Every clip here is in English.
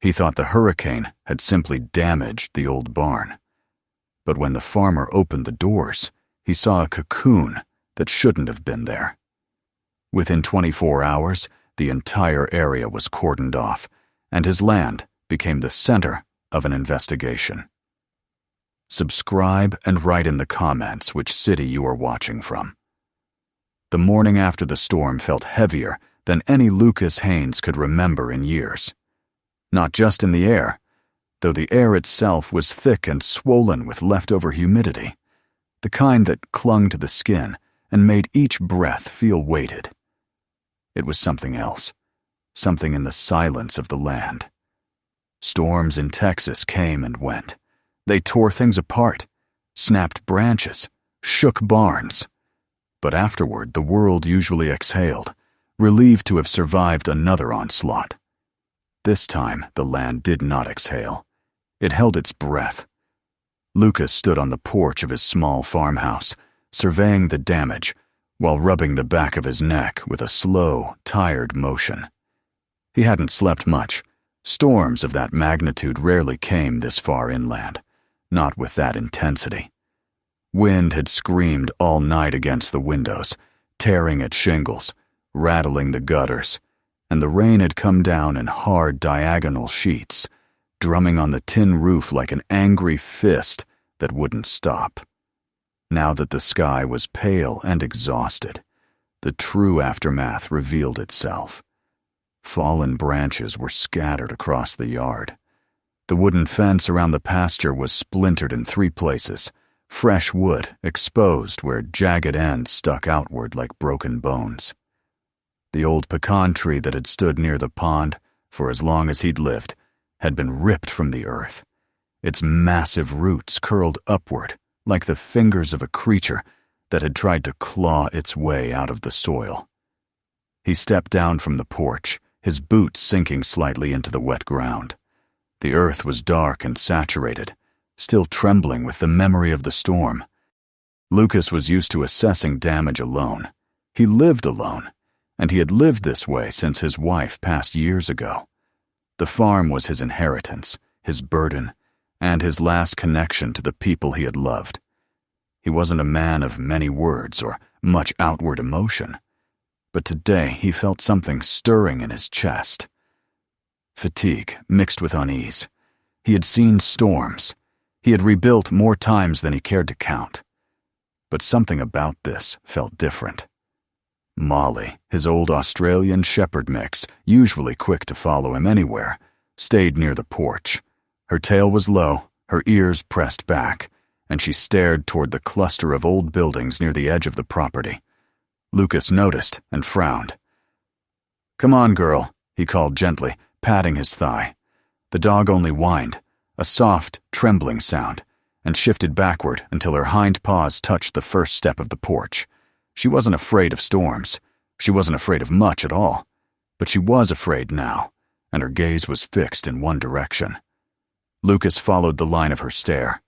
He thought the hurricane had simply damaged the old barn. But when the farmer opened the doors, he saw a cocoon that shouldn't have been there. Within 24 hours, the entire area was cordoned off, and his land became the center of an investigation. Subscribe and write in the comments which city you are watching from. The morning after the storm felt heavier than any Lucas Haynes could remember in years. Not just in the air, though the air itself was thick and swollen with leftover humidity, the kind that clung to the skin and made each breath feel weighted. It was something else, something in the silence of the land. Storms in Texas came and went. They tore things apart, snapped branches, shook barns. But afterward, the world usually exhaled, relieved to have survived another onslaught. This time, the land did not exhale. It held its breath. Lucas stood on the porch of his small farmhouse, surveying the damage, while rubbing the back of his neck with a slow, tired motion. He hadn't slept much. Storms of that magnitude rarely came this far inland, not with that intensity. Wind had screamed all night against the windows, tearing at shingles, rattling the gutters, and the rain had come down in hard diagonal sheets, drumming on the tin roof like an angry fist that wouldn't stop. Now that the sky was pale and exhausted, the true aftermath revealed itself. Fallen branches were scattered across the yard. The wooden fence around the pasture was splintered in 3 places, fresh wood exposed where jagged ends stuck outward like broken bones. The old pecan tree that had stood near the pond for as long as he'd lived had been ripped from the earth. Its massive roots curled upward like the fingers of a creature that had tried to claw its way out of the soil. He stepped down from the porch, his boots sinking slightly into the wet ground. The earth was dark and saturated, still trembling with the memory of the storm. Lucas was used to assessing damage alone. He lived alone, and he had lived this way since his wife passed years ago. The farm was his inheritance, his burden, and his last connection to the people he had loved. He wasn't a man of many words or much outward emotion, but today he felt something stirring in his chest. Fatigue mixed with unease. He had seen storms. He had rebuilt more times than he cared to count. But something about this felt different. Molly, his old Australian shepherd mix, usually quick to follow him anywhere, stayed near the porch. Her tail was low, her ears pressed back, and she stared toward the cluster of old buildings near the edge of the property. Lucas noticed and frowned. "Come on, girl," he called gently, patting his thigh. The dog only whined, a soft, trembling sound, and shifted backward until her hind paws touched the first step of the porch. She wasn't afraid of storms. She wasn't afraid of much at all. But she was afraid now, and her gaze was fixed in one direction. Lucas followed the line of her stare.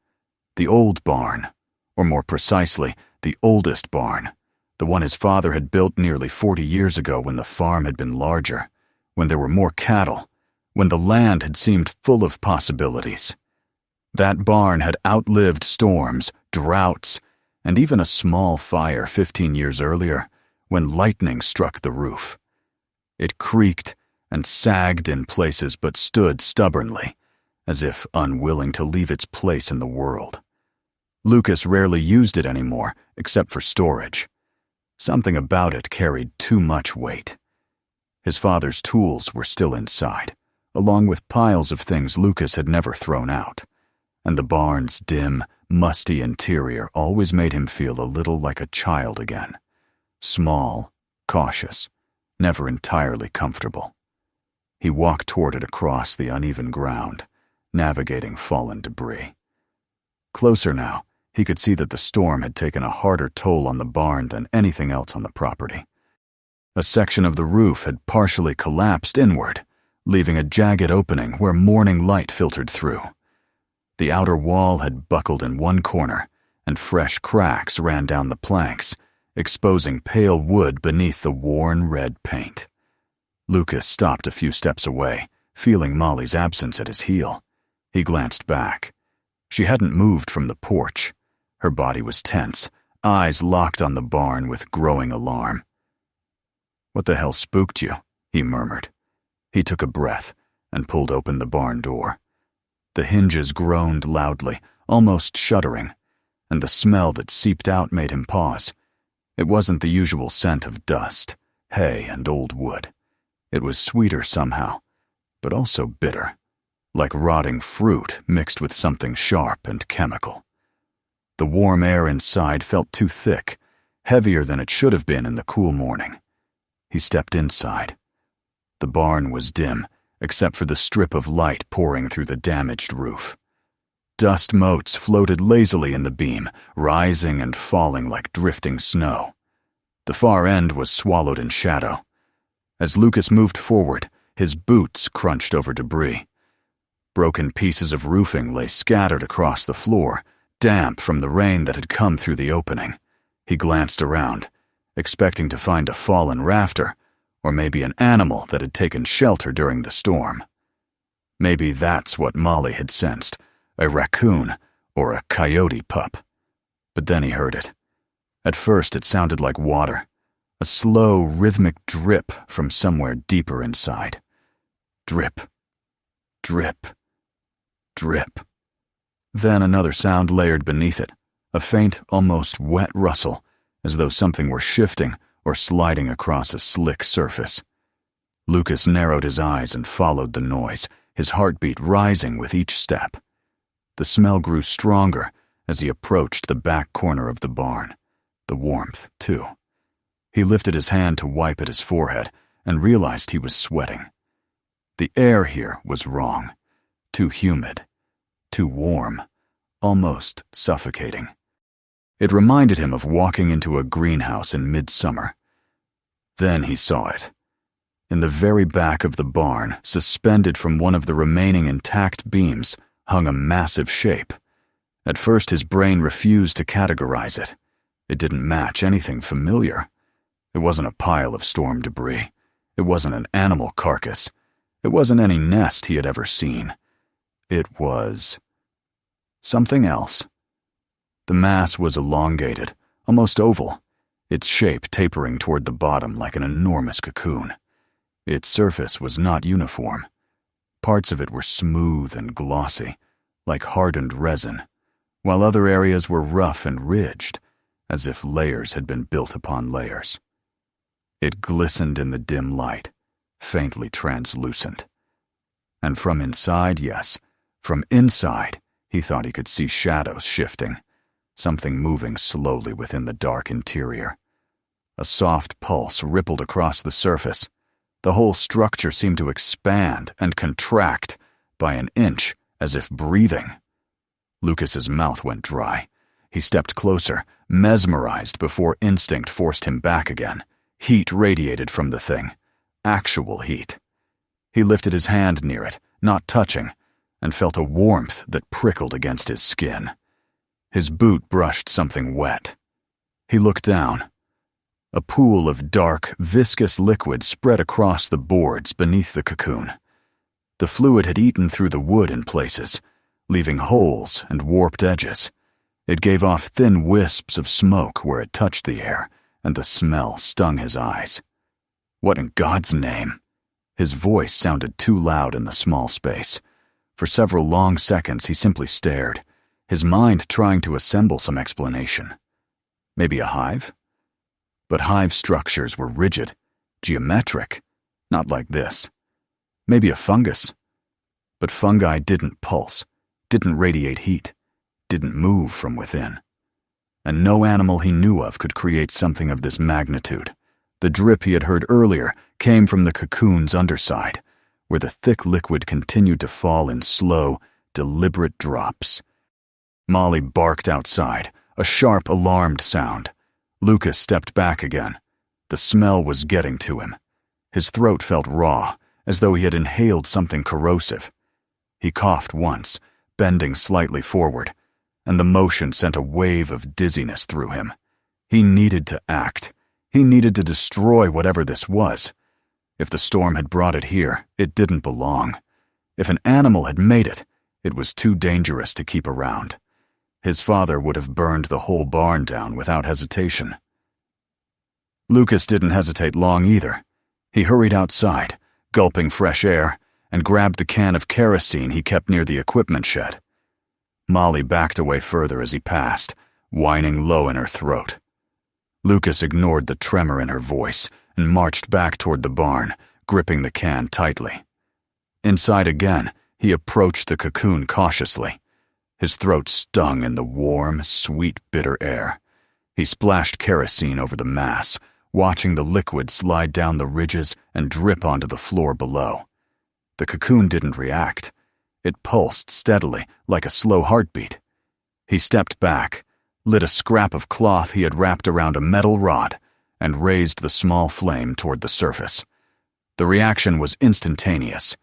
The old barn, or more precisely, the oldest barn, the one his father had built nearly 40 years ago when the farm had been larger, when there were more cattle, when the land had seemed full of possibilities. That barn had outlived storms, droughts, and even a small fire 15 years earlier when lightning struck the roof. It creaked and sagged in places but stood stubbornly, as if unwilling to leave its place in the world. Lucas rarely used it anymore, except for storage. Something about it carried too much weight. His father's tools were still inside, along with piles of things Lucas had never thrown out, and the barn's dim, musty interior always made him feel a little like a child again. Small, cautious, never entirely comfortable. He walked toward it across the uneven ground, navigating fallen debris. Closer now, he could see that the storm had taken a harder toll on the barn than anything else on the property. A section of the roof had partially collapsed inward, leaving a jagged opening where morning light filtered through. The outer wall had buckled in one corner, and fresh cracks ran down the planks, exposing pale wood beneath the worn red paint. Lucas stopped a few steps away, feeling Molly's absence at his heel. He glanced back. She hadn't moved from the porch. Her body was tense, eyes locked on the barn with growing alarm. "What the hell spooked you?" he murmured. He took a breath and pulled open the barn door. The hinges groaned loudly, almost shuddering, and the smell that seeped out made him pause. It wasn't the usual scent of dust, hay, and old wood. It was sweeter somehow, but also bitter, like rotting fruit mixed with something sharp and chemical. The warm air inside felt too thick, heavier than it should have been in the cool morning. He stepped inside. The barn was dim, except for the strip of light pouring through the damaged roof. Dust motes floated lazily in the beam, rising and falling like drifting snow. The far end was swallowed in shadow. As Lucas moved forward, his boots crunched over debris. Broken pieces of roofing lay scattered across the floor, damp from the rain that had come through the opening. He glanced around, expecting to find a fallen rafter, or maybe an animal that had taken shelter during the storm. Maybe that's what Molly had sensed, a raccoon or a coyote pup. But then he heard it. At first it sounded like water, a slow, rhythmic drip from somewhere deeper inside. Drip, drip, drip. Then another sound layered beneath it, a faint, almost wet rustle, as though something were shifting or sliding across a slick surface. Lucas narrowed his eyes and followed the noise, his heartbeat rising with each step. The smell grew stronger as he approached the back corner of the barn, the warmth, too. He lifted his hand to wipe at his forehead and realized he was sweating. The air here was wrong, too humid, too warm, almost suffocating. It reminded him of walking into a greenhouse in midsummer. Then he saw it. In the very back of the barn, suspended from one of the remaining intact beams, hung a massive shape. At first his brain refused to categorize it. It didn't match anything familiar. It wasn't a pile of storm debris. It wasn't an animal carcass. It wasn't any nest he had ever seen. It was something else. The mass was elongated, almost oval, its shape tapering toward the bottom like an enormous cocoon. Its surface was not uniform. Parts of it were smooth and glossy, like hardened resin, while other areas were rough and ridged, as if layers had been built upon layers. It glistened in the dim light, faintly translucent. And from inside, yes, from inside, he thought he could see shadows shifting, something moving slowly within the dark interior. A soft pulse rippled across the surface. The whole structure seemed to expand and contract by an inch, as if breathing. Lucas's mouth went dry. He stepped closer, mesmerized before instinct forced him back again. Heat radiated from the thing. Actual heat. He lifted his hand near it, not touching, and felt a warmth that prickled against his skin. His boot brushed something wet. He looked down. A pool of dark, viscous liquid spread across the boards beneath the cocoon. The fluid had eaten through the wood in places, leaving holes and warped edges. It gave off thin wisps of smoke where it touched the air, and the smell stung his eyes. What in God's name? His voice sounded too loud in the small space. For several long seconds he simply stared, his mind trying to assemble some explanation. Maybe a hive? But hive structures were rigid, geometric, not like this. Maybe a fungus. But fungi didn't pulse, didn't radiate heat, didn't move from within. And no animal he knew of could create something of this magnitude. The drip he had heard earlier came from the cocoon's underside, where the thick liquid continued to fall in slow, deliberate drops. Molly barked outside, a sharp, alarmed sound. Lucas stepped back again. The smell was getting to him. His throat felt raw, as though he had inhaled something corrosive. He coughed once, bending slightly forward, and the motion sent a wave of dizziness through him. He needed to act. He needed to destroy whatever this was. If the storm had brought it here, it didn't belong. If an animal had made it, it was too dangerous to keep around. His father would have burned the whole barn down without hesitation. Lucas didn't hesitate long either. He hurried outside, gulping fresh air, and grabbed the can of kerosene he kept near the equipment shed. Molly backed away further as he passed, whining low in her throat. Lucas ignored the tremor in her voice and marched back toward the barn, gripping the can tightly. Inside again, he approached the cocoon cautiously. His throat stung in the warm, sweet, bitter air. He splashed kerosene over the mass, watching the liquid slide down the ridges and drip onto the floor below. The cocoon didn't react. It pulsed steadily, like a slow heartbeat. He stepped back, lit a scrap of cloth he had wrapped around a metal rod, and raised the small flame toward the surface. The reaction was instantaneous.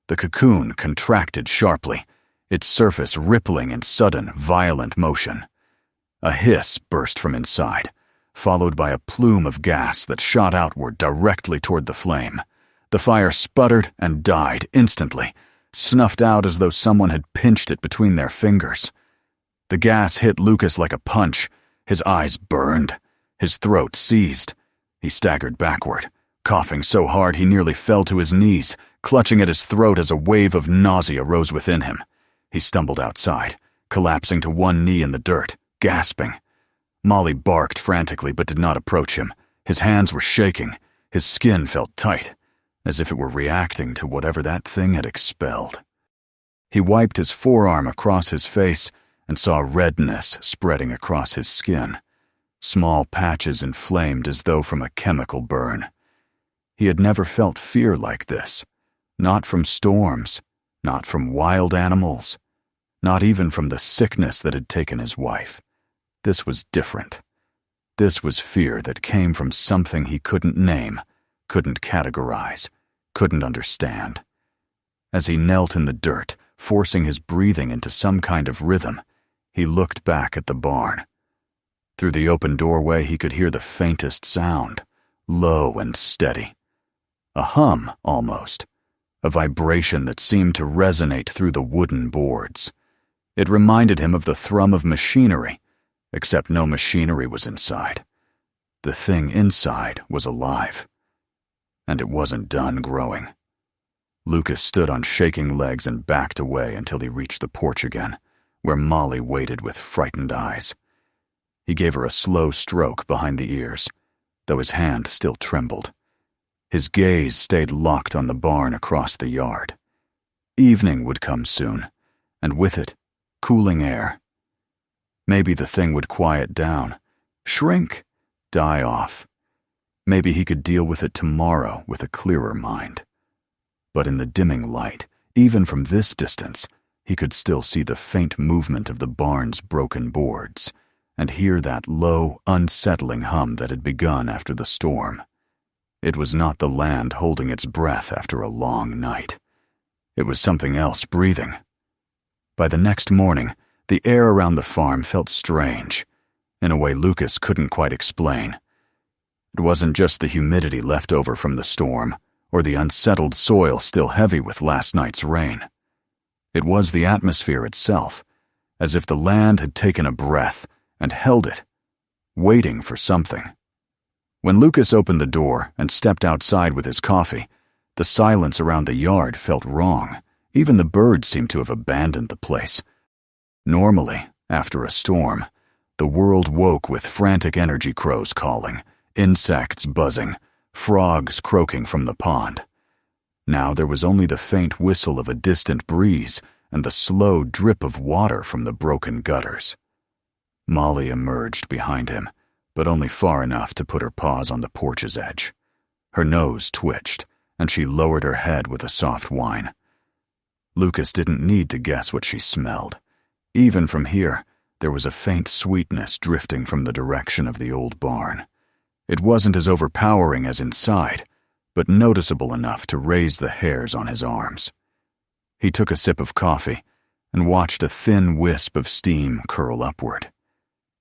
The cocoon contracted sharply, its surface rippling in sudden, violent motion. A hiss burst from inside, followed by a plume of gas that shot outward directly toward the flame. The fire sputtered and died instantly, snuffed out as though someone had pinched it between their fingers. The gas hit Lucas like a punch. His eyes burned. His throat seized. He staggered backward, coughing so hard he nearly fell to his knees, clutching at his throat as a wave of nausea rose within him. He stumbled outside, collapsing to one knee in the dirt, gasping. Molly barked frantically but did not approach him. His hands were shaking. His skin felt tight, as if it were reacting to whatever that thing had expelled. He wiped his forearm across his face and saw redness spreading across his skin. Small patches inflamed as though from a chemical burn. He had never felt fear like this. Not from storms, not from wild animals, not even from the sickness that had taken his wife. This was different. This was fear that came from something he couldn't name, couldn't categorize, couldn't understand. As he knelt in the dirt, forcing his breathing into some kind of rhythm, he looked back at the barn. Through the open doorway he could hear the faintest sound, low and steady. A hum, almost. A vibration that seemed to resonate through the wooden boards. It reminded him of the thrum of machinery, except no machinery was inside. The thing inside was alive. And it wasn't done growing. Lucas stood on shaking legs and backed away until he reached the porch again, where Molly waited with frightened eyes. He gave her a slow stroke behind the ears, though his hand still trembled. His gaze stayed locked on the barn across the yard. Evening would come soon, and with it, cooling air. Maybe the thing would quiet down, shrink, die off. Maybe he could deal with it tomorrow with a clearer mind. But in the dimming light, even from this distance, he could still see the faint movement of the barn's broken boards, and hear that low, unsettling hum that had begun after the storm. It was not the land holding its breath after a long night. It was something else breathing. By the next morning, the air around the farm felt strange, in a way Lucas couldn't quite explain. It wasn't just the humidity left over from the storm, or the unsettled soil still heavy with last night's rain. It was the atmosphere itself, as if the land had taken a breath and held it, waiting for something. When Lucas opened the door and stepped outside with his coffee, the silence around the yard felt wrong. Even the birds seemed to have abandoned the place. Normally, after a storm, the world woke with frantic energy crows calling, insects buzzing, frogs croaking from the pond. Now there was only the faint whistle of a distant breeze and the slow drip of water from the broken gutters. Molly emerged behind him, but only far enough to put her paws on the porch's edge. Her nose twitched, and she lowered her head with a soft whine. Lucas didn't need to guess what she smelled. Even from here, there was a faint sweetness drifting from the direction of the old barn. It wasn't as overpowering as inside, but noticeable enough to raise the hairs on his arms. He took a sip of coffee and watched a thin wisp of steam curl upward.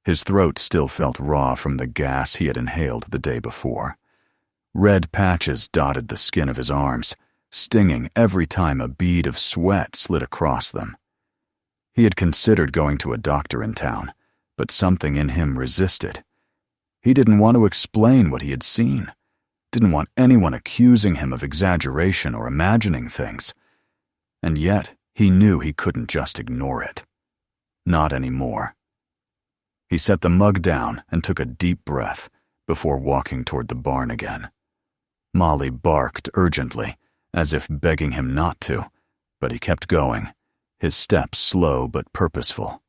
His throat still felt raw from the gas he had inhaled the day before. Red patches dotted the skin of his arms, stinging every time a bead of sweat slid across them. He had considered going to a doctor in town, but something in him resisted. He didn't want to explain what he had seen, didn't want anyone accusing him of exaggeration or imagining things. And yet, he knew he couldn't just ignore it. Not anymore. He set the mug down and took a deep breath before walking toward the barn again. Molly barked urgently, as if begging him not to, but he kept going, his steps slow but purposeful.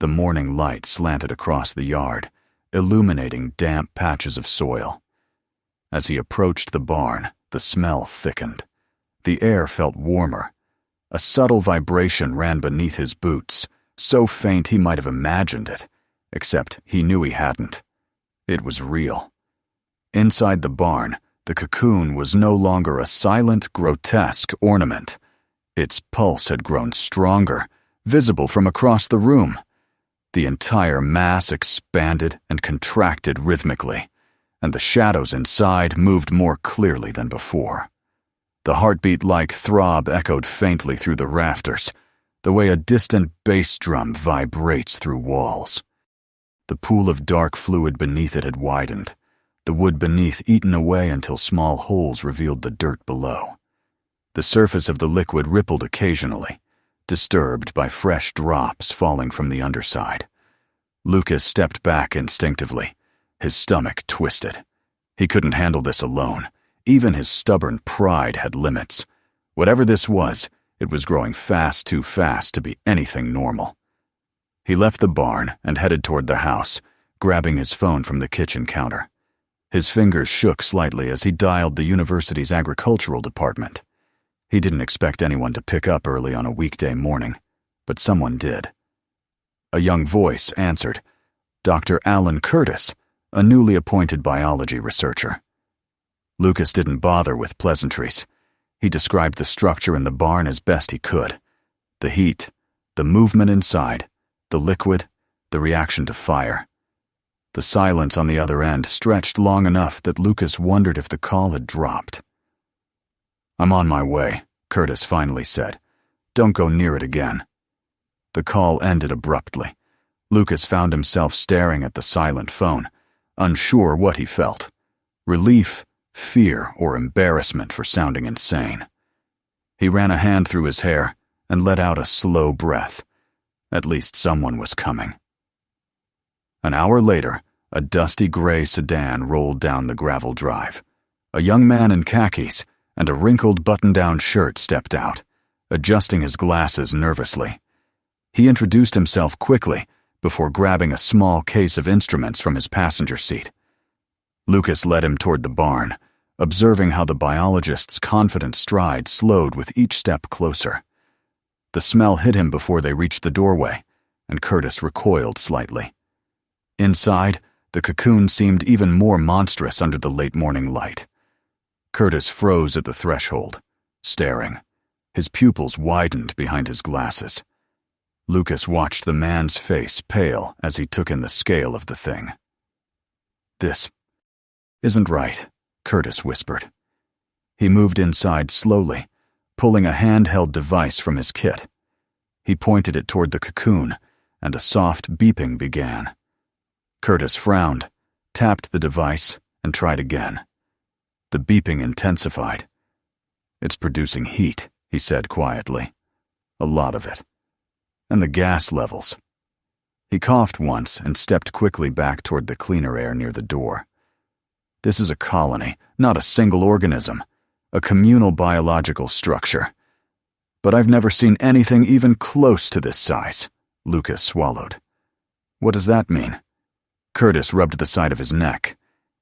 The morning light slanted across the yard, illuminating damp patches of soil. As he approached the barn, the smell thickened. The air felt warmer. A subtle vibration ran beneath his boots, so faint he might have imagined it, except he knew he hadn't. It was real. Inside the barn, the cocoon was no longer a silent, grotesque ornament. Its pulse had grown stronger, visible from across the room. The entire mass expanded and contracted rhythmically, and the shadows inside moved more clearly than before. The heartbeat-like throb echoed faintly through the rafters, the way a distant bass drum vibrates through walls. The pool of dark fluid beneath it had widened, the wood beneath eaten away until small holes revealed the dirt below. The surface of the liquid rippled occasionally, disturbed by fresh drops falling from the underside. Lucas stepped back instinctively, his stomach twisted. He couldn't handle this alone. Even his stubborn pride had limits. Whatever this was, it was growing too fast to be anything normal. He left the barn and headed toward the house, grabbing his phone from the kitchen counter. His fingers shook slightly as he dialed the university's agricultural department. He didn't expect anyone to pick up early on a weekday morning, but someone did. A young voice answered, Dr. Alan Curtis, a newly appointed biology researcher. Lucas didn't bother with pleasantries. He described the structure in the barn as best he could. The heat, the movement inside, the liquid, the reaction to fire. The silence on the other end stretched long enough that Lucas wondered if the call had dropped. I'm on my way, Curtis finally said. Don't go near it again. The call ended abruptly. Lucas found himself staring at the silent phone, unsure what he felt. Relief, fear, or embarrassment for sounding insane. He ran a hand through his hair and let out a slow breath. At least someone was coming. An hour later, a dusty gray sedan rolled down the gravel drive. A young man in khakis and a wrinkled button-down shirt stepped out, adjusting his glasses nervously. He introduced himself quickly before grabbing a small case of instruments from his passenger seat. Lucas led him toward the barn, observing how the biologist's confident stride slowed with each step closer. The smell hit him before they reached the doorway, and Curtis recoiled slightly. Inside, the cocoon seemed even more monstrous under the late morning light. Curtis froze at the threshold, staring. His pupils widened behind his glasses. Lucas watched the man's face pale as he took in the scale of the thing. This isn't right, Curtis whispered. He moved inside slowly, pulling a handheld device from his kit. He pointed it toward the cocoon, and a soft beeping began. Curtis frowned, tapped the device, and tried again. The beeping intensified. It's producing heat, he said quietly. A lot of it. And the gas levels. He coughed once and stepped quickly back toward the cleaner air near the door. This is a colony, not a single organism, a communal biological structure. But I've never seen anything even close to this size, Lucas swallowed. What does that mean? Curtis rubbed the side of his neck.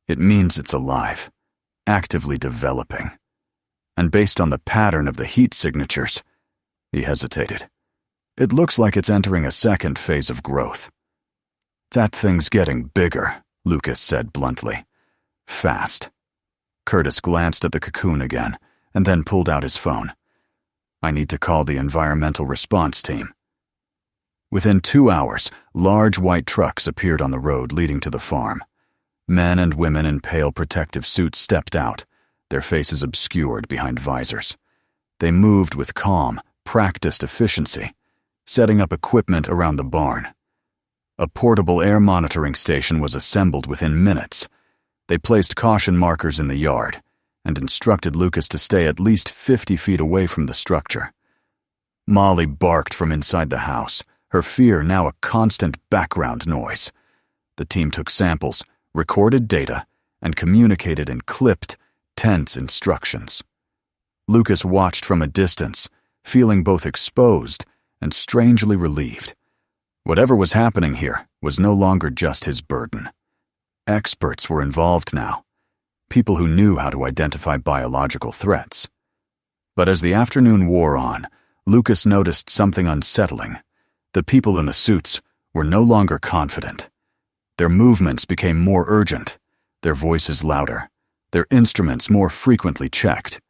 It means it's alive, actively developing. And based on the pattern of the heat signatures, he hesitated. It looks like it's entering a second phase of growth. That thing's getting bigger, Lucas said bluntly. Fast. Curtis glanced at the cocoon again, and then pulled out his phone. I need to call the environmental response team. Within 2 hours, large white trucks appeared on the road leading to the farm. Men and women in pale protective suits stepped out, their faces obscured behind visors. They moved with calm, practiced efficiency, setting up equipment around the barn. A portable air monitoring station was assembled within minutes. They placed caution markers in the yard and instructed Lucas to stay at least 50 feet away from the structure. Molly barked from inside the house, her fear now a constant background noise. The team took samples, recorded data, and communicated in clipped, tense instructions. Lucas watched from a distance, feeling both exposed and strangely relieved. Whatever was happening here was no longer just his burden. Experts were involved now, people who knew how to identify biological threats. But as the afternoon wore on, Lucas noticed something unsettling. The people in the suits were no longer confident. Their movements became more urgent, their voices louder, their instruments more frequently checked.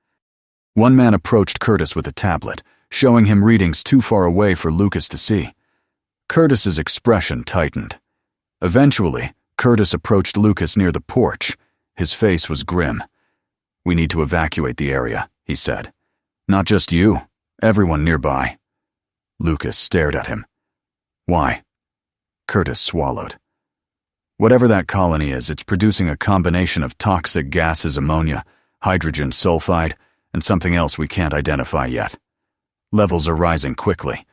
One man approached Curtis with a tablet, showing him readings too far away for Lucas to see. Curtis's expression tightened. Eventually, Curtis approached Lucas near the porch. His face was grim. "We need to evacuate the area," he said. "Not just you, everyone nearby." Lucas stared at him. "Why?" Curtis swallowed. "Whatever that colony is, it's producing a combination of toxic gases, ammonia, hydrogen sulfide, and something else we can't identify yet. Levels are rising quickly.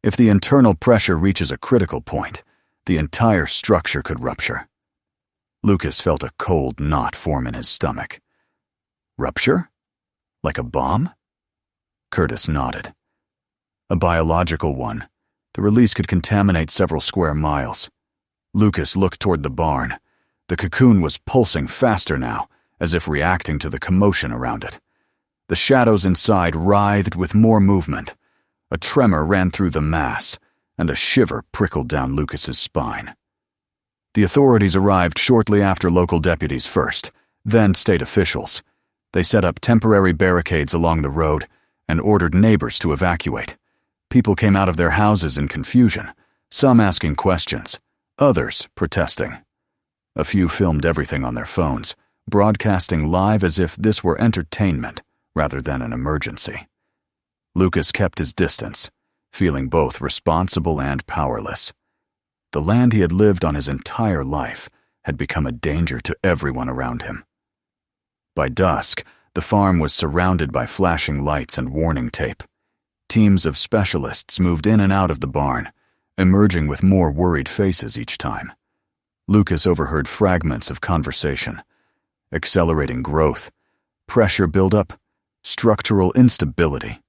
If the internal pressure reaches a critical point, the entire structure could rupture." Lucas felt a cold knot form in his stomach. "Rupture? Like a bomb?" Curtis nodded. "A biological one. The release could contaminate several square miles." Lucas looked toward the barn. The cocoon was pulsing faster now, as if reacting to the commotion around it. The shadows inside writhed with more movement. A tremor ran through the mass, and a shiver prickled down Lucas's spine. The authorities arrived shortly after local deputies first, then state officials. They set up temporary barricades along the road and ordered neighbors to evacuate. People came out of their houses in confusion, some asking questions, others protesting. A few filmed everything on their phones, broadcasting live as if this were entertainment rather than an emergency. Lucas kept his distance, feeling both responsible and powerless. The land he had lived on his entire life had become a danger to everyone around him. By dusk, the farm was surrounded by flashing lights and warning tape. Teams of specialists moved in and out of the barn, emerging with more worried faces each time. Lucas overheard fragments of conversation. Accelerating growth, pressure buildup, structural instability.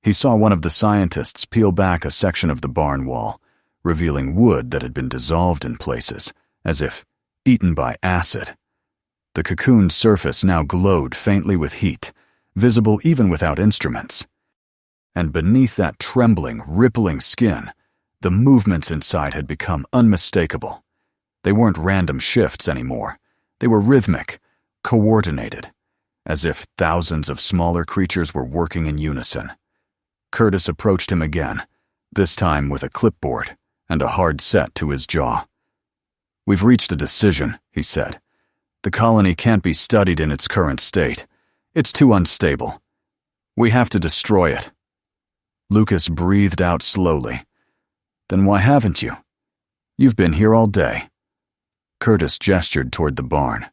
He saw one of the scientists peel back a section of the barn wall, revealing wood that had been dissolved in places, as if eaten by acid. The cocoon's surface now glowed faintly with heat, visible even without instruments. And beneath that trembling, rippling skin, the movements inside had become unmistakable. They weren't random shifts anymore. They were rhythmic, coordinated, as if thousands of smaller creatures were working in unison. Curtis approached him again, this time with a clipboard and a hard set to his jaw. "We've reached a decision," he said. "The colony can't be studied in its current state. It's too unstable. We have to destroy it." Lucas breathed out slowly. "Then why haven't you? You've been here all day." Curtis gestured toward the barn.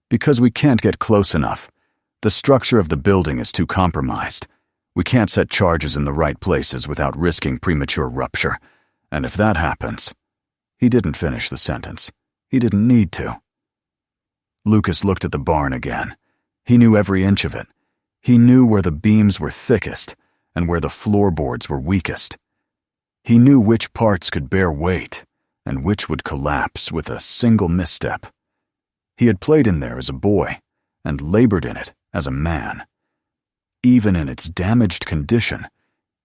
"Because we can't get close enough. The structure of the building is too compromised. We can't set charges in the right places without risking premature rupture. And if that happens—" He didn't finish the sentence. He didn't need to. Lucas looked at the barn again. He knew every inch of it. He knew where the beams were thickest and where the floorboards were weakest. He knew which parts could bear weight and which would collapse with a single misstep. He had played in there as a boy and labored in it as a man. Even in its damaged condition,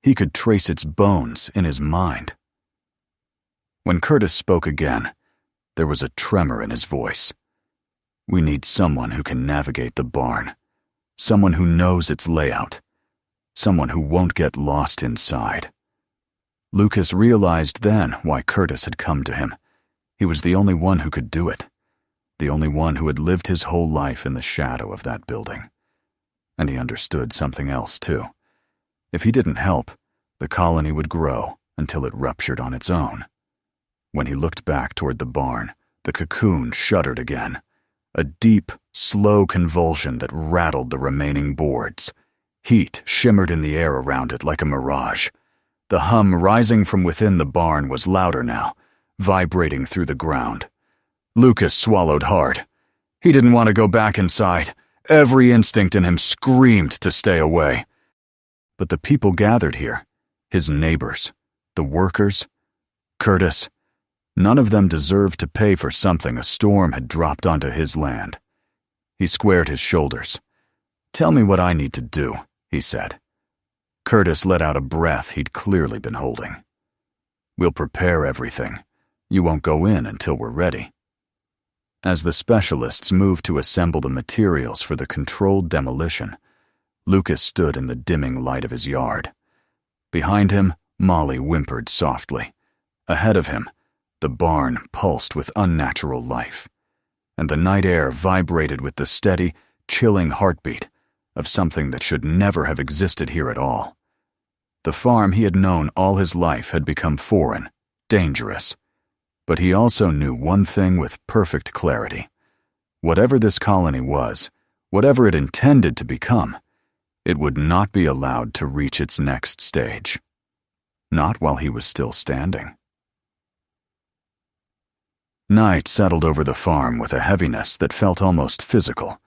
he could trace its bones in his mind. When Curtis spoke again, there was a tremor in his voice. "We need someone who can navigate the barn, someone who knows its layout, someone who won't get lost inside." Lucas realized then why Curtis had come to him. He was the only one who could do it. the only one who had lived his whole life in the shadow of that building. And he understood something else, too. If he didn't help, the colony would grow until it ruptured on its own. When he looked back toward the barn, the cocoon shuddered again, a deep, slow convulsion that rattled the remaining boards. Heat shimmered in the air around it like a mirage. The hum rising from within the barn was louder now, vibrating through the ground. Lucas swallowed hard. He didn't want to go back inside. Every instinct in him screamed to stay away. But the people gathered here, his neighbors, the workers, Curtis, none of them deserved to pay for something a storm had dropped onto his land. He squared his shoulders. "Tell me what I need to do," he said. Curtis let out a breath he'd clearly been holding. "We'll prepare everything. You won't go in until we're ready." As the specialists moved to assemble the materials for the controlled demolition, Lucas stood in the dimming light of his yard. Behind him, Molly whimpered softly. Ahead of him, the barn pulsed with unnatural life, and the night air vibrated with the steady, chilling heartbeat of something that should never have existed here at all. The farm he had known all his life had become foreign, dangerous, but he also knew one thing with perfect clarity. Whatever this colony was, whatever it intended to become, it would not be allowed to reach its next stage. Not while he was still standing. Night settled over the farm with a heaviness that felt almost physical,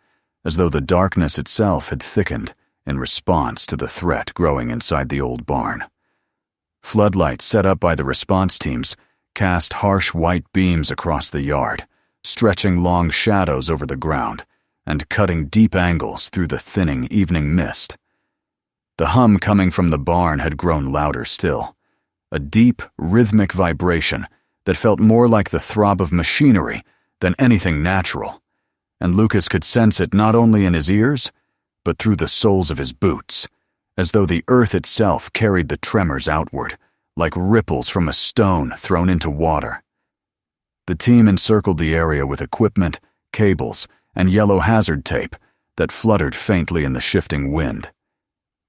as though the darkness itself had thickened in response to the threat growing inside the old barn. Floodlights set up by the response teams cast harsh white beams across the yard, stretching long shadows over the ground and cutting deep angles through the thinning evening mist. The hum coming from the barn had grown louder still, a deep, rhythmic vibration that felt more like the throb of machinery than anything natural, and Lucas could sense it not only in his ears, but through the soles of his boots, as though the earth itself carried the tremors outward, like ripples from a stone thrown into water. The team encircled the area with equipment, cables, and yellow hazard tape that fluttered faintly in the shifting wind.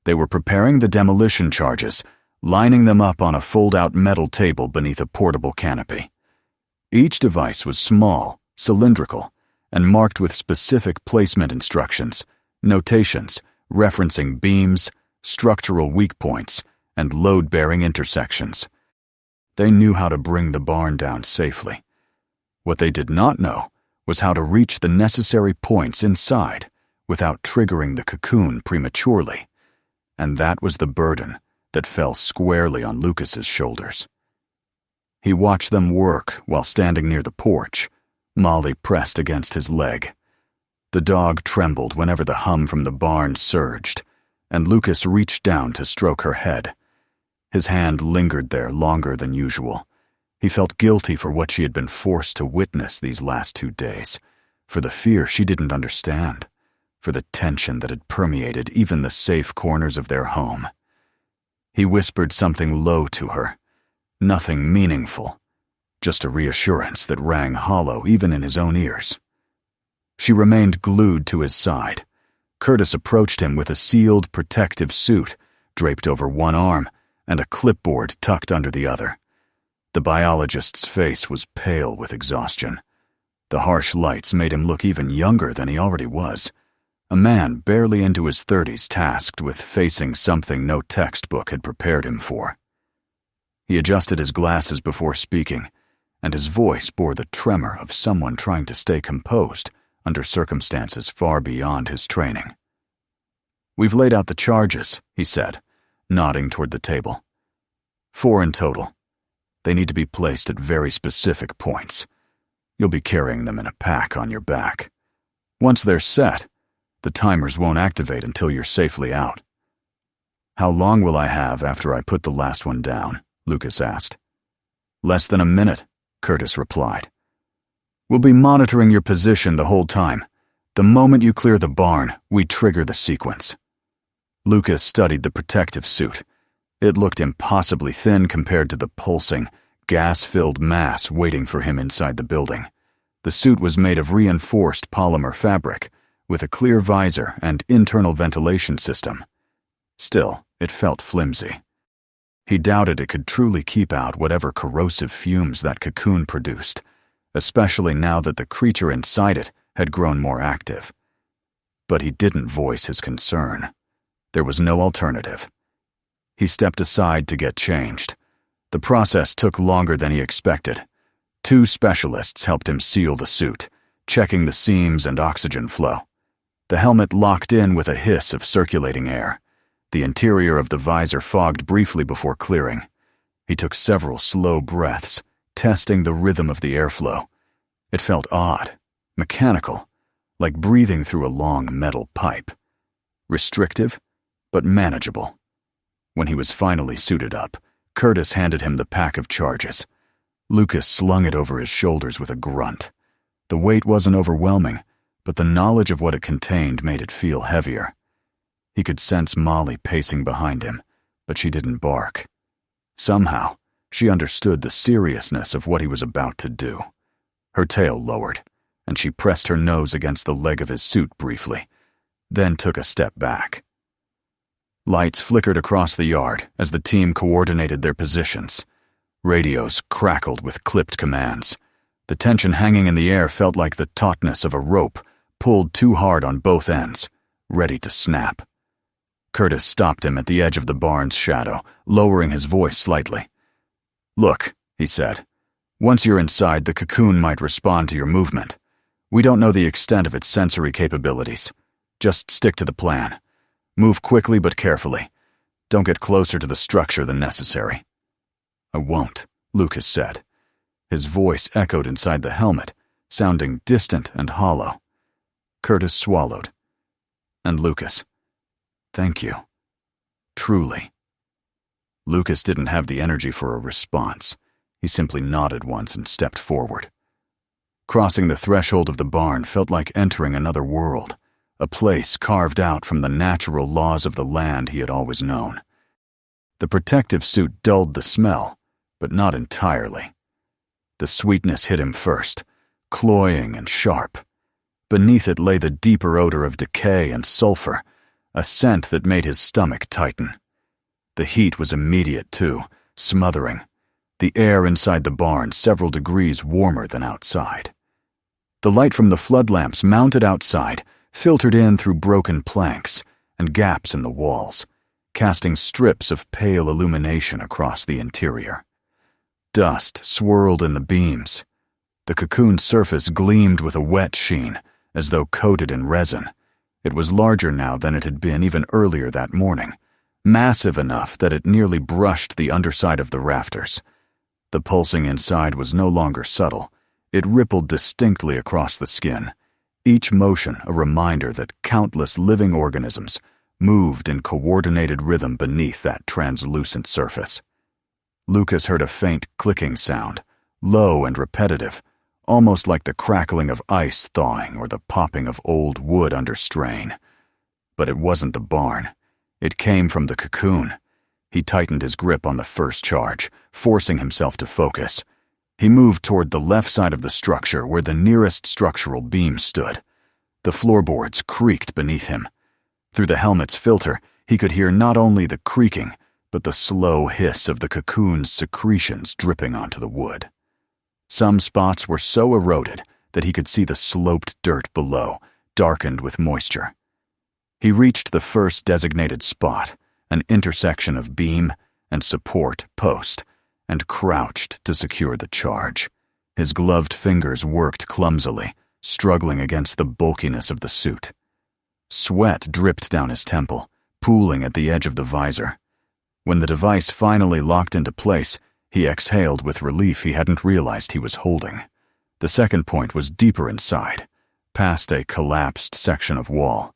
They were preparing the demolition charges, lining them up on a fold-out metal table beneath a portable canopy. Each device was small, cylindrical, and marked with specific placement instructions, notations referencing beams, structural weak points, and load-bearing intersections. They knew how to bring the barn down safely. What they did not know was how to reach the necessary points inside without triggering the cocoon prematurely, and that was the burden that fell squarely on Lucas's shoulders. He watched them work while standing near the porch, Molly pressed against his leg. The dog trembled whenever the hum from the barn surged, and Lucas reached down to stroke her head. His hand lingered there longer than usual. He felt guilty for what she had been forced to witness these last 2 days, for the fear she didn't understand, for the tension that had permeated even the safe corners of their home. He whispered something low to her, nothing meaningful, just a reassurance that rang hollow even in his own ears. She remained glued to his side. Curtis approached him with a sealed protective suit draped over one arm and a clipboard tucked under the other. The biologist's face was pale with exhaustion. The harsh lights made him look even younger than he already was, a man barely into his 30s tasked with facing something no textbook had prepared him for. He adjusted his glasses before speaking, and his voice bore the tremor of someone trying to stay composed under circumstances far beyond his training. "We've laid out the charges," he said, nodding toward the table. 4 in total. They need to be placed at very specific points. You'll be carrying them in a pack on your back. Once they're set, the timers won't activate until you're safely out. "How long will I have after I put the last one down?" Lucas asked. "Less than a minute," Curtis replied. "We'll be monitoring your position the whole time. The moment you clear the barn, we trigger the sequence." Lucas studied the protective suit. It looked impossibly thin compared to the pulsing, gas-filled mass waiting for him inside the building. The suit was made of reinforced polymer fabric, with a clear visor and internal ventilation system. Still, it felt flimsy. He doubted it could truly keep out whatever corrosive fumes that cocoon produced, especially now that the creature inside it had grown more active. But he didn't voice his concern. There was no alternative. He stepped aside to get changed. The process took longer than he expected. 2 specialists helped him seal the suit, checking the seams and oxygen flow. The helmet locked in with a hiss of circulating air. The interior of the visor fogged briefly before clearing. He took several slow breaths, testing the rhythm of the airflow. It felt odd, mechanical, like breathing through a long metal pipe. Restrictive, but manageable. When he was finally suited up, Curtis handed him the pack of charges. Lucas slung it over his shoulders with a grunt. The weight wasn't overwhelming, but the knowledge of what it contained made it feel heavier. He could sense Molly pacing behind him, but she didn't bark. Somehow, she understood the seriousness of what he was about to do. Her tail lowered, and she pressed her nose against the leg of his suit briefly, then took a step back. Lights flickered across the yard as the team coordinated their positions. Radios crackled with clipped commands. The tension hanging in the air felt like the tautness of a rope pulled too hard on both ends, ready to snap. Curtis stopped him at the edge of the barn's shadow, lowering his voice slightly. "Look," he said, "once you're inside, the cocoon might respond to your movement. We don't know the extent of its sensory capabilities. Just stick to the plan. Move quickly but carefully. Don't get closer to the structure than necessary." "I won't," Lucas said. His voice echoed inside the helmet, sounding distant and hollow. Curtis swallowed. "And Lucas, thank you. Truly." Lucas didn't have the energy for a response. He simply nodded once and stepped forward. Crossing the threshold of the barn felt like entering another world, a place carved out from the natural laws of the land he had always known. The protective suit dulled the smell, but not entirely. The sweetness hit him first, cloying and sharp. Beneath it lay the deeper odor of decay and sulfur, a scent that made his stomach tighten. The heat was immediate too, smothering. The air inside the barn several degrees warmer than outside. The light from the flood lamps mounted outside filtered in through broken planks and gaps in the walls, casting strips of pale illumination across the interior. Dust swirled in the beams. The cocoon's surface gleamed with a wet sheen, as though coated in resin. It was larger now than it had been even earlier that morning, massive enough that it nearly brushed the underside of the rafters. The pulsing inside was no longer subtle. It rippled distinctly across the skin, each motion a reminder that countless living organisms moved in coordinated rhythm beneath that translucent surface. Lucas heard a faint clicking sound, low and repetitive, almost like the crackling of ice thawing or the popping of old wood under strain. But it wasn't the barn. It came from the cocoon. He tightened his grip on the first charge, forcing himself to focus. He moved toward the left side of the structure where the nearest structural beam stood. The floorboards creaked beneath him. Through the helmet's filter, he could hear not only the creaking, but the slow hiss of the cocoon's secretions dripping onto the wood. Some spots were so eroded that he could see the sloped dirt below, darkened with moisture. He reached the first designated spot, an intersection of beam and support post, and crouched to secure the charge. His gloved fingers worked clumsily, struggling against the bulkiness of the suit. Sweat dripped down his temple, pooling at the edge of the visor. When the device finally locked into place, he exhaled with relief he hadn't realized he was holding. The second point was deeper inside, past a collapsed section of wall.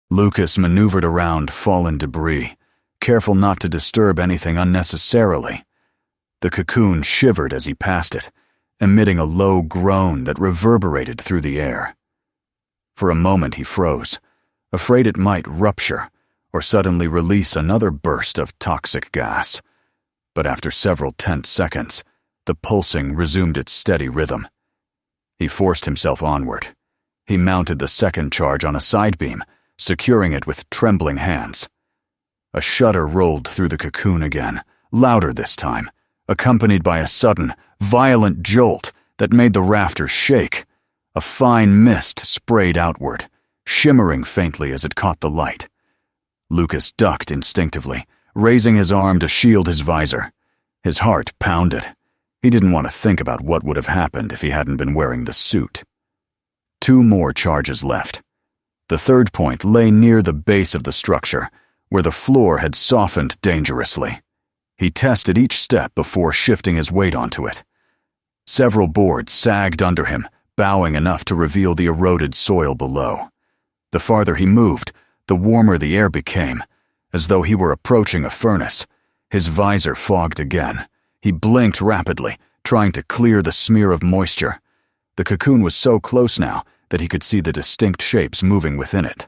Lucas maneuvered around fallen debris, careful not to disturb anything unnecessarily. The cocoon shivered as he passed it, emitting a low groan that reverberated through the air. For a moment he froze, afraid it might rupture or suddenly release another burst of toxic gas. But after several tense seconds, the pulsing resumed its steady rhythm. He forced himself onward. He mounted the second charge on a side beam, securing it with trembling hands. A shudder rolled through the cocoon again, louder this time, accompanied by a sudden, violent jolt that made the rafters shake. A fine mist sprayed outward, shimmering faintly as it caught the light. Lucas ducked instinctively, raising his arm to shield his visor. His heart pounded. He didn't want to think about what would have happened if he hadn't been wearing the suit. 2 more charges left. The third point lay near the base of the structure, where the floor had softened dangerously. He tested each step before shifting his weight onto it. Several boards sagged under him, bowing enough to reveal the eroded soil below. The farther he moved, the warmer the air became, as though he were approaching a furnace. His visor fogged again. He blinked rapidly, trying to clear the smear of moisture. The cocoon was so close now that he could see the distinct shapes moving within it.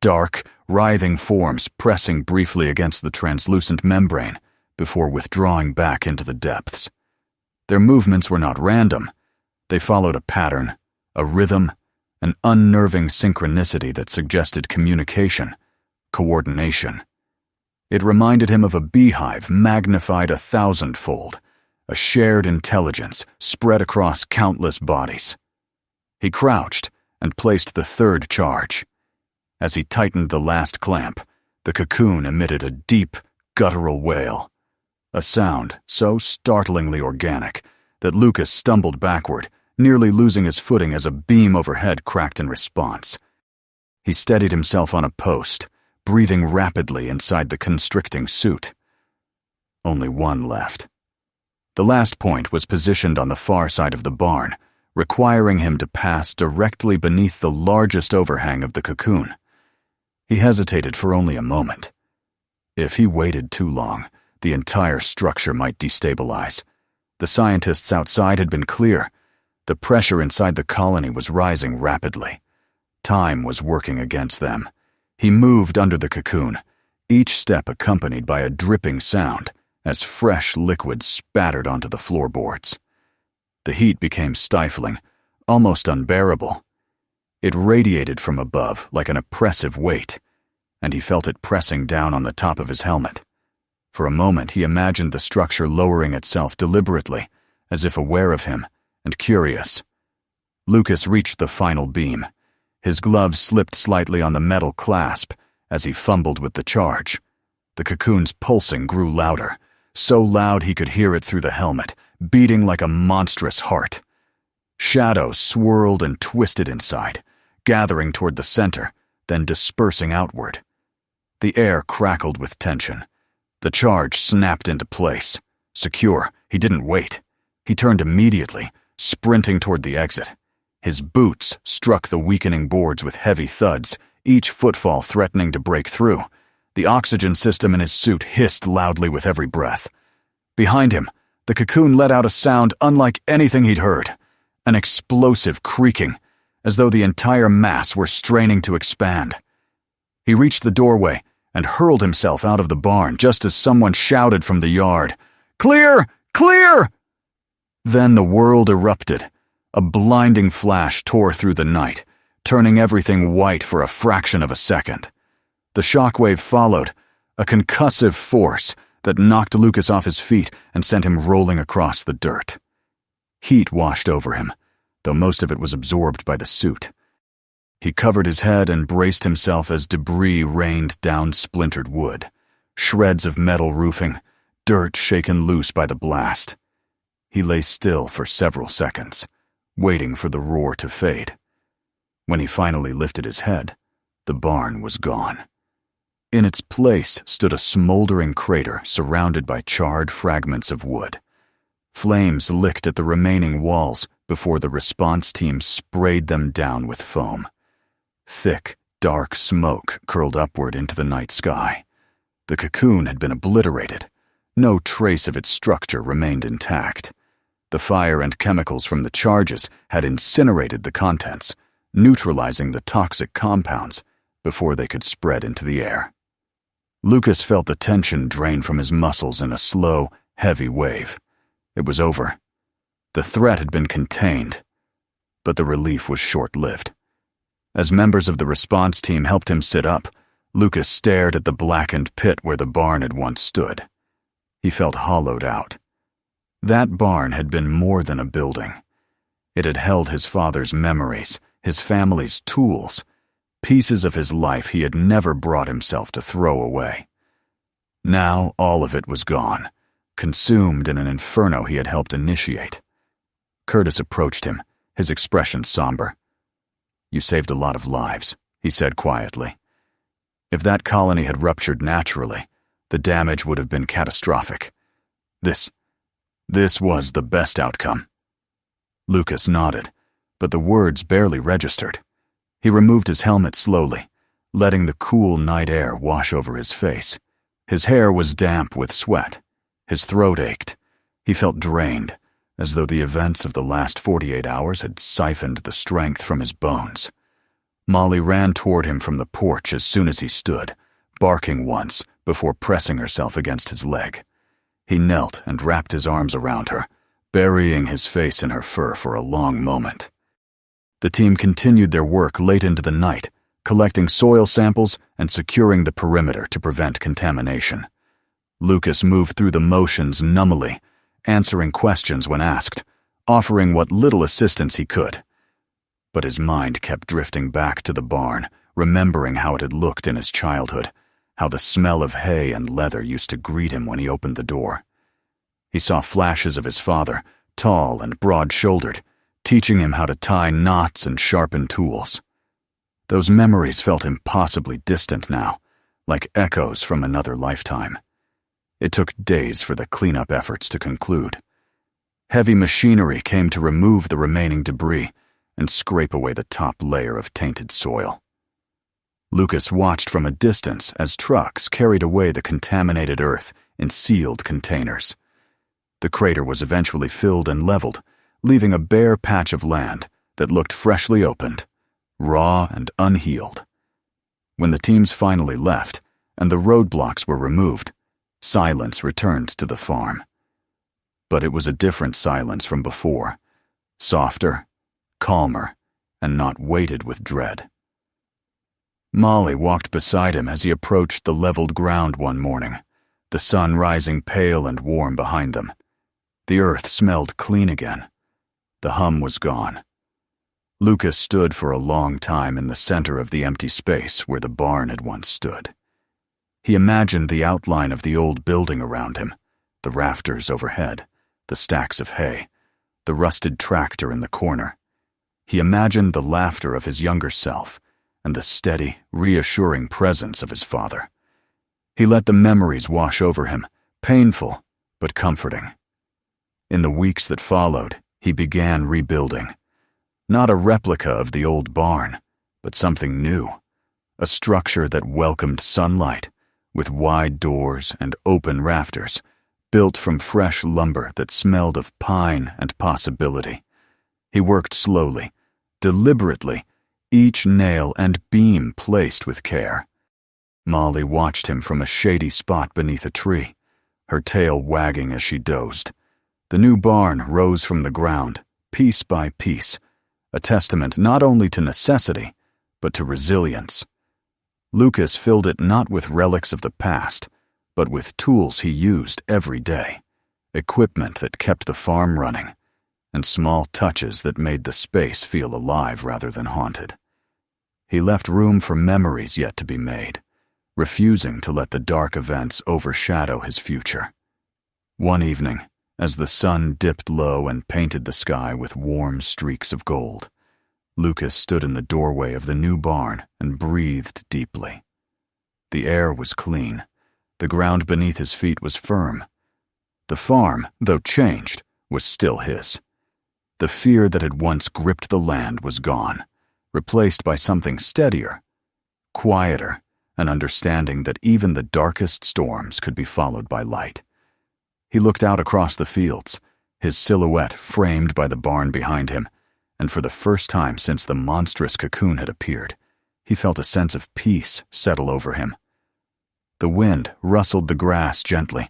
Dark, writhing forms pressing briefly against the translucent membrane before withdrawing back into the depths. Their movements were not random. They followed a pattern, a rhythm, an unnerving synchronicity that suggested communication, coordination. It reminded him of a beehive magnified 1,000-fold, a shared intelligence spread across countless bodies. He crouched and placed the third charge. As he tightened the last clamp, the cocoon emitted a deep, guttural wail, a sound so startlingly organic that Lucas stumbled backward, nearly losing his footing as a beam overhead cracked in response. He steadied himself on a post, breathing rapidly inside the constricting suit. Only one left. The last point was positioned on the far side of the barn, requiring him to pass directly beneath the largest overhang of the cocoon. He hesitated for only a moment. If he waited too long, the entire structure might destabilize. The scientists outside had been clear. The pressure inside the colony was rising rapidly. Time was working against them. He moved under the cocoon, each step accompanied by a dripping sound as fresh liquid spattered onto the floorboards. The heat became stifling, almost unbearable. It radiated from above like an oppressive weight, and he felt it pressing down on the top of his helmet. For a moment he imagined the structure lowering itself deliberately, as if aware of him and curious. Lucas reached the final beam. His gloves slipped slightly on the metal clasp as he fumbled with the charge. The cocoon's pulsing grew louder, so loud he could hear it through the helmet, beating like a monstrous heart. Shadows swirled and twisted inside, gathering toward the center, then dispersing outward. The air crackled with tension. The charge snapped into place. Secure, he didn't wait. He turned immediately, sprinting toward the exit. His boots struck the weakening boards with heavy thuds, each footfall threatening to break through. The oxygen system in his suit hissed loudly with every breath. Behind him, the cocoon let out a sound unlike anything he'd heard, an explosive creaking, as though the entire mass were straining to expand. He reached the doorway and hurled himself out of the barn just as someone shouted from the yard, "Clear! Clear!" Then the world erupted. A blinding flash tore through the night, turning everything white for a fraction of a second. The shockwave followed, a concussive force that knocked Lucas off his feet and sent him rolling across the dirt. Heat washed over him, though most of it was absorbed by the suit. He covered his head and braced himself as debris rained down splintered wood, shreds of metal roofing, dirt shaken loose by the blast. He lay still for several seconds, waiting for the roar to fade. When he finally lifted his head, the barn was gone. In its place stood a smoldering crater surrounded by charred fragments of wood. Flames licked at the remaining walls before the response team sprayed them down with foam. Thick, dark smoke curled upward into the night sky. The cocoon had been obliterated. No trace of its structure remained intact. The fire and chemicals from the charges had incinerated the contents, neutralizing the toxic compounds before they could spread into the air. Lucas felt the tension drain from his muscles in a slow, heavy wave. It was over. The threat had been contained. but the relief was short-lived. As members of the response team helped him sit up, Lucas stared at the blackened pit where the barn had once stood. He felt hollowed out. That barn had been more than a building. It had held his father's memories, his family's tools, pieces of his life he had never brought himself to throw away. Now all of it was gone, consumed in an inferno he had helped initiate. Curtis approached him, his expression somber. "You saved a lot of lives," he said quietly. "If that colony had ruptured naturally, the damage would have been catastrophic. This was the best outcome." Lucas nodded, but the words barely registered. He removed his helmet slowly, letting the cool night air wash over his face. His hair was damp with sweat. His throat ached. He felt drained, as though the events of the last 48 hours had siphoned the strength from his bones. Molly ran toward him from the porch as soon as he stood, barking once before pressing herself against his leg. He knelt and wrapped his arms around her, burying his face in her fur for a long moment. The team continued their work late into the night, collecting soil samples and securing the perimeter to prevent contamination. Lucas moved through the motions numbly, answering questions when asked, offering what little assistance he could. But his mind kept drifting back to the barn, remembering how it had looked in his childhood, how the smell of hay and leather used to greet him when he opened the door. He saw flashes of his father, tall and broad-shouldered, teaching him how to tie knots and sharpen tools. Those memories felt impossibly distant now, like echoes from another lifetime. It took days for the cleanup efforts to conclude. Heavy machinery came to remove the remaining debris and scrape away the top layer of tainted soil. Lucas watched from a distance as trucks carried away the contaminated earth in sealed containers. The crater was eventually filled and leveled, leaving a bare patch of land that looked freshly opened, raw and unhealed. When the teams finally left and the roadblocks were removed, silence returned to the farm. But it was a different silence from before, softer, calmer, and not weighted with dread. Molly walked beside him as he approached the leveled ground one morning, the sun rising pale and warm behind them. The earth smelled clean again. The hum was gone. Lucas stood for a long time in the center of the empty space where the barn had once stood. He imagined the outline of the old building around him, the rafters overhead, the stacks of hay, the rusted tractor in the corner. He imagined the laughter of his younger self and the steady, reassuring presence of his father. He let the memories wash over him, painful but comforting. In the weeks that followed, he began rebuilding. Not a replica of the old barn, but something new, a structure that welcomed sunlight, with wide doors and open rafters, built from fresh lumber that smelled of pine and possibility. He worked slowly, deliberately, each nail and beam placed with care. Molly watched him from a shady spot beneath a tree, her tail wagging as she dozed. The new barn rose from the ground, piece by piece, a testament not only to necessity, but to resilience. Lucas filled it not with relics of the past, but with tools he used every day, equipment that kept the farm running, and small touches that made the space feel alive rather than haunted. He left room for memories yet to be made, refusing to let the dark events overshadow his future. One evening, as the sun dipped low and painted the sky with warm streaks of gold, Lucas stood in the doorway of the new barn and breathed deeply. The air was clean. The ground beneath his feet was firm. The farm, though changed, was still his. The fear that had once gripped the land was gone, replaced by something steadier, quieter, an understanding that even the darkest storms could be followed by light. He looked out across the fields, his silhouette framed by the barn behind him, and for the first time since the monstrous Cocoon had appeared, he felt a sense of peace settle over him. The wind rustled the grass gently,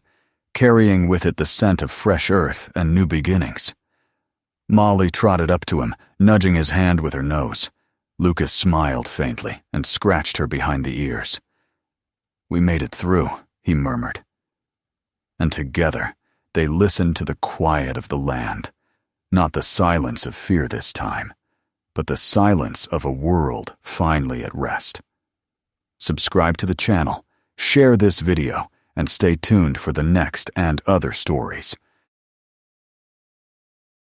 carrying with it the scent of fresh earth and new beginnings. Molly trotted up to him, nudging his hand with her nose. Lucas smiled faintly and scratched her behind the ears. "We made it through," he murmured. And together, they listened to the quiet of the land. Not the silence of fear this time, but the silence of a world finally at rest. Subscribe to the channel, share this video, and stay tuned for the next and other stories.